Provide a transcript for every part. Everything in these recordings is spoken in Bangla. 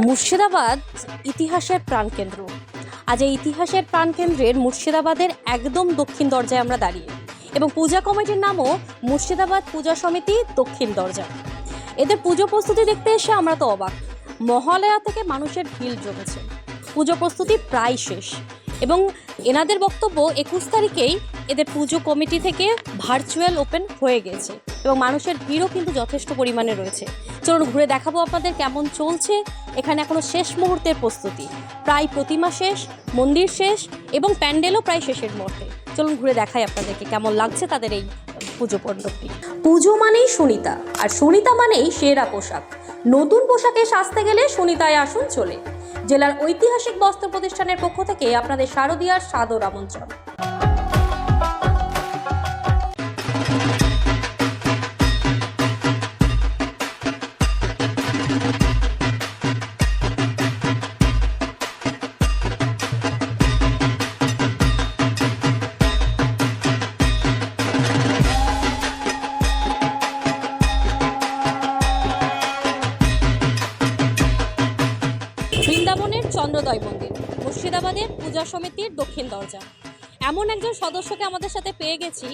মুর্শিদাবাদ ইতিহাসের প্রাণকেন্দ্র। আজ এই ইতিহাসের প্রাণকেন্দ্রের মুর্শিদাবাদের একদম দক্ষিণ দরজায় আমরা দাঁড়িয়ে, এবং পূজা কমিটির নামও মুর্শিদাবাদ পূজা সমিতি দক্ষিণ দরজা। এদের পুজো প্রস্তুতি দেখতে এসে আমরা তো অবাক। মহালয়া থেকে মানুষের ভিড় জমেছে, পুজো প্রস্তুতি প্রায় শেষ, এবং এনাদের বক্তব্য 21 তারিখেই এদের পুজো কমিটি থেকে ভার্চুয়াল ওপেন হয়ে গেছে, এবং মানুষের ভিড়ও কিন্তু যথেষ্ট পরিমাণে রয়েছে। চলুন ঘুরে দেখাবো আপনাদের কেমন চলছে এখানে এখনো শেষ মুহূর্তের প্রস্তুতি। প্রায় প্রতিমা শেষ, মন্দির শেষ, এবং প্যান্ডেলও প্রায় শেষের মুহূর্তে। চলুন ঘুরে দেখাই আপনাদেরকে কেমন লাগছে তাদের এই পুজো মণ্ডপটি। পুজো মানেই সুনিতা, আর সুনিতা মানেই সেরা পোশাক। নতুন পোশাকে সাজতে গেলে সুনিতায় আসুন চলে। জেলার ঐতিহাসিক বস্ত্র প্রতিষ্ঠানের পক্ষ থেকে আপনাদের শারদীয়ার সাদর আমন্ত্রণ। বৃন্দাবনের চন্দ্রোদয় মন্দির, মুর্শিদাবাদের পূজা সমিতির দক্ষিণ দরজা। এমন একজন সদস্যকে আমাদের সাথে পেয়ে গেছি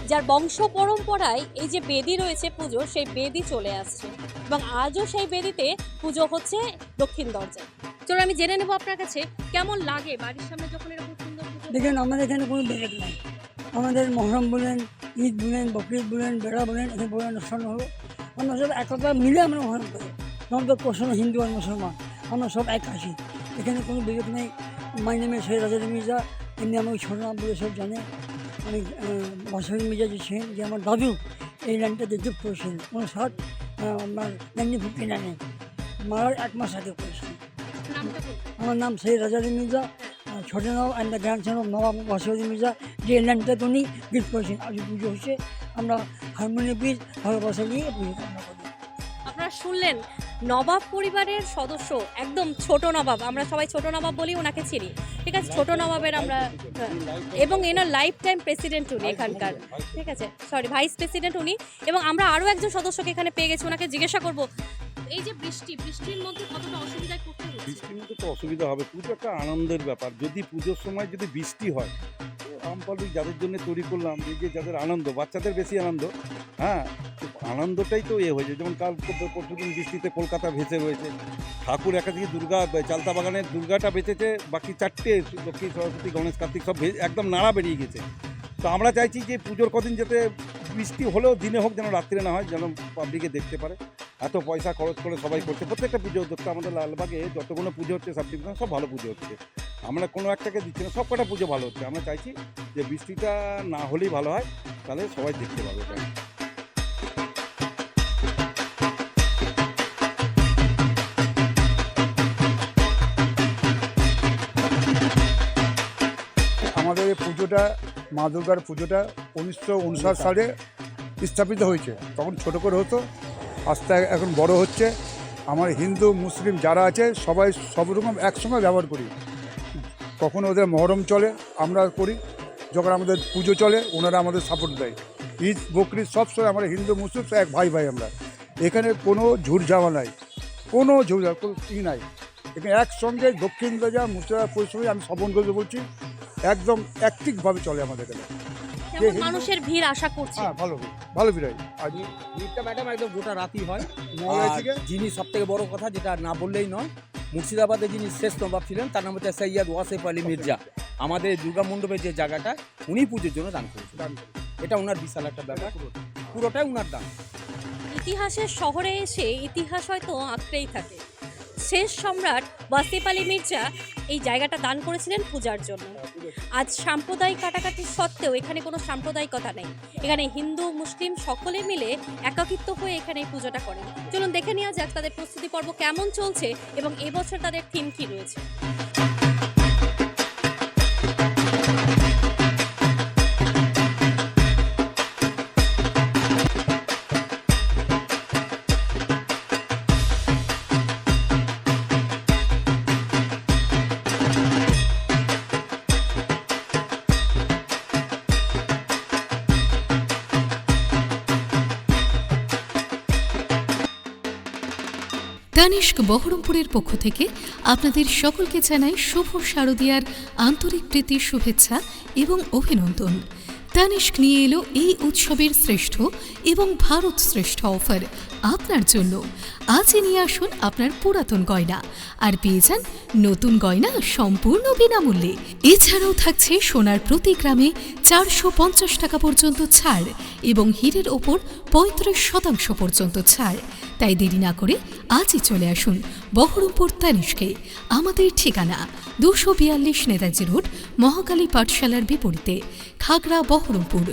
যার বংশ পরম্পরায় এই যে বেদি রয়েছে পুজোর, সেই বেদি চলে আসছে, এবং আজও সেই বেদিতে পুজো হচ্ছে দক্ষিণ দরজায়। চলো আমি জেনে নেবো আপনার কাছে কেমন লাগে বাড়ির সামনে যখন এরকম সুন্দর পুজো। দেখেন, আমাদের এখানে কোনো ব্যাঘাত নাই। আমাদের মহরম বলেন, ঈদ বলেন, বকরিদ বলেন, বেড়া বলেন, এখানে বড় অনুষ্ঠান হলো, আমরা সব একতা মিলে আমরা মহরম করি। আমাদের প্রশ্ন হিন্দু আর মুসলমান, আমরা সব এক আসি, এখানে কোনো বিরোধ নেই। মাই নেমে সৈয়দ রাজা মির্জা, এমনি আমাকে ছোট নাম বলে সব জানে। আমি বাসারি মির্জা যে ছিলেন, যে আমার দাদু এই ল্যান্ডটাতে যুক্ত করেছিলেন 59 আপনার 1959 মারার 1 মাস আগে করেছিলেন। আমার নাম সৈয়দ রাজা মির্জা, ছোট নাম অ্যান্ড দ্য গ্র্যান্ডসন অফ নবাব বাসারি মির্জা, যে ল্যান্ডটাতে উনি গিফট করেছেন। আজ পুজো হচ্ছে, আমরা হারমোনিয়াম পিস ভালোবাসা নিয়ে পুজো কামনা করি। আপনারা শুনলেন, নবাব পরিবারের সদস্য, একদম ছোট নবাব, আমরা সবাই ছোট নবাব বলি ওনাকে চিনি, ঠিক আছে, ছোট নবাবের আমরা, এবং এনার লাইফ টাইম প্রেসিডেন্ট উনি এখানকার, ঠিক আছে, সরি ভাইস প্রেসিডেন্ট উনি। এবং আমরা আরও একজন সদস্যকে এখানে পেয়ে গেছি, ওনাকে জিজ্ঞাসা করবো এই যে বৃষ্টির মধ্যে কতটা অসুবিধায় পড়তে হচ্ছে। বৃষ্টির মধ্যে তো অসুবিধা হবে, পুজো একটা আনন্দের ব্যাপার। যদি পুজোর সময় যদি বৃষ্টি হয়, আমপালি যাদের জন্য তৈরি করলাম, এই যে যাদের আনন্দ, বাচ্চাদের বেশি আনন্দ, হ্যাঁ, আনন্দটাই তো হয়ে যায়। যেমন কাল পরশুদিন বৃষ্টিতে কলকাতা ভেসে রয়েছে, ঠাকুর একাধিক দুর্গা, চালতা বাগানের দুর্গাটা বেঁচেছে, বাকি 4টে লক্ষ্মী, সরস্বতী, গণেশ, কার্তিক সব একদম নাড়া বেরিয়ে গেছে। তো আমরা চাইছি যে পুজোর কদিন যাতে বৃষ্টি হলেও দিনে হোক, যেন রাত্রে না হয়, যেন পাবলিকে দেখতে পারে। এত পয়সা খরচ করে সবাই করছে, প্রত্যেকটা পুজো উদ্যোক্তা আমাদের লালবাগে যতগুলো পুজো হচ্ছে সাব ডিভিশন সব ভালো পুজো হচ্ছে। আমরা কোনো একটাকে দিচ্ছি না, সব কটা পুজো ভালো হচ্ছে। আমরা চাইছি যে বৃষ্টিটা না হলেই ভালো হয়, তাহলে সবাই দেখতে পাবে এটা। আমাদের এই পুজোটা, মা দুর্গার পুজোটা 1959 সালে স্থাপিত হয়েছে। তখন ছোটো করে হতো, আস্তে এখন বড় হচ্ছে। আমার হিন্দু মুসলিম যারা আছে সবাই সব রকম একসঙ্গে ব্যবহার করি। কখনো ওদের মহরম চলে, আমরা করি, যখন আমাদের পুজো চলে ওনারা আমাদের সাপোর্ট দেয়। ঈদ বকরিদ সব সময় আমরা হিন্দু মুসলিম এক ভাই ভাই। আমরা এখানে কোনো ঝুটঝামা নাই, কোনো ঝুটঝামা কোনো নাই। এখানে একসঙ্গে দক্ষিণ দরজা মুর্শিদাবাদ পরিশ্রমী, আমি স্বপন করে বলছি, একদম অ্যাক্টিভভাবে চলে আমাদের এখানে। মানুষের ভিড় আশা করছি, হ্যাঁ, ভালো ভিড় হয়। আজ ভিড়টা ম্যাডাম একদম গোটা রাতই হয়। মহালয়া থেকে যিনি সব থেকে বড় কথা, যেটা না বললেই নয়, মুর্শিদাবাদে যিনি শেষ নবাব ছিলেন, তার নাম হচ্ছে সৈয়দ ওয়াসিফ আলী মির্জা। আমাদের দুর্গা মণ্ডপের যে জায়গাটা উনি পুজোর জন্য দান করেছেন, এটা ওনার বিশাল একটা ব্যাপার, পুরোটাই ওনার দান। ইতিহাসের শহরে এসে ইতিহাস হয়তো আঁকড়েই থাকে। শেষ সম্রাট ওয়াসিফ আলী মির্জা এই জায়গাটা দান করেছিলেন পূজার জন্য। আজ সাম্প্রদায়িক কাটাকাটি সত্ত্বেও এখানে কোনো সাম্প্রদায়িকতা নেই, এখানে হিন্দু মুসলিম সকলে মিলে একাকিত্ব হয়ে এখানে এই পুজোটা করেন। চলুন দেখে নেওয়া যাক তাদের প্রস্তুতি পর্ব কেমন চলছে, এবং এবছর তাদের থিম কী রয়েছে। তানিস্ক বহরমপুরের পক্ষ থেকে আপনাদের সকলকে জানাই শুভ শারদীয়ার আন্তরিক প্রীতি শুভেচ্ছা এবং অভিনন্দন। তানিস্ক নিয়ে এলো এই উৎসবের শ্রেষ্ঠ এবং ভারত শ্রেষ্ঠ অফার আপনার জন্য। আজই নিয়ে আসুন আপনার পুরাতন গয়না আর পেয়ে যান নতুন গয়না সম্পূর্ণ বিনামূল্যে। এছাড়াও থাকছে সোনার প্রতি গ্রামে 450 টাকা পর্যন্ত ছাড় এবং হীরের ওপর 35% পর্যন্ত ছাড়। তাই দেরি না করে আজই চলে আসুন বহরমপুর তানিস্কে। আমাদের ঠিকানা 242 নেতাজি রোড, মহাকালী পাঠশালার বিপরীতে, খাগড়া, বহরমপুর।